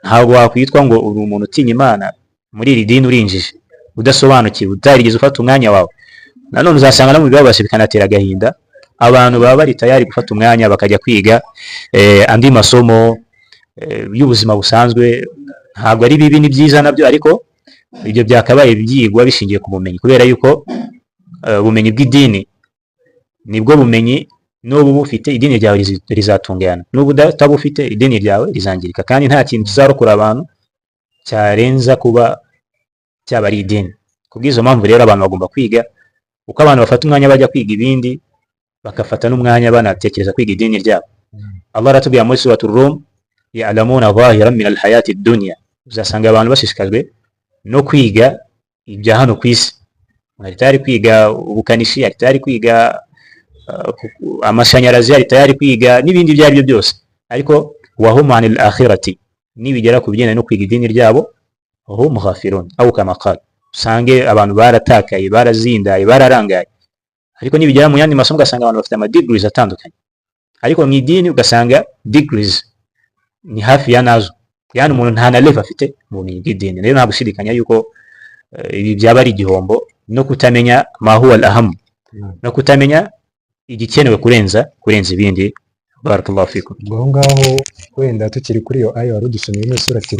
ntabwo wakwitwa ngo uri umuntu utinya Imana muri iri dini urinjije udasobanukiwe utarigeze ufata umwanya wawe. Nanone uzasanga no mu bibabashe bikanatera agahinda, abantu baba bari tayari gufata umwanya bakajya kwiga andi masomo y'ubuzima busanzwe. Ntabwo ari bibi, ni byiza nabyo, ariko ibyo byakabaye byigwa bishingiye ku bumenyi, kubera yuko ubumenyi bw'idini nibwo bumenyi n'ubu bufite idini ryawe rizatungana, n'ubu utabufite idini ryawe rizangirika, kandi nta kintu kizarokora abantu cyarenza kuba cyaba ari idini. Kubw'izo mpamvu rero abantu bagomba kwiga, uko abantu bafata umwanya bajya kwiga ibindi, bakafata n'umwanya banatekereza kwiga idini ryabo. Allah aratubwira muri suratul Rum, ya'lamuna zahiran min alhayati dunya. Uzasanga abantu bashishikajwe no kwiga ibya hano ku isi. Ari tayari kwiga ubukanishi, ari tayari kwiga amashanyarazi, ari tayari kwiga n'ibindi ibyo ari byo byose, ariko wahum anil akhirati, nibigera ku bijyanye no kwiga idini ryabo, hum ghafirun aw kama qala. Usange abantu baratakaye, barazindaye, bararangaye, ariko nibigera mu yandi masomo ugasanga abantu bafite ama degrees atandukanye, ariko mu idini ugasanga degrees ni hafi ya nazo, yani umuntu nta na level afite mu bumenyi bw'idini. Rero nta gushidikanya yuko ibi byaba ari igihombo no kutamenya ma huwa al-aham, no kutamenya igikenewe kurenza ibindi. Barakallahu fikum. Ngaho wenda tukiri kuri iyo aya warudusomeye muri surati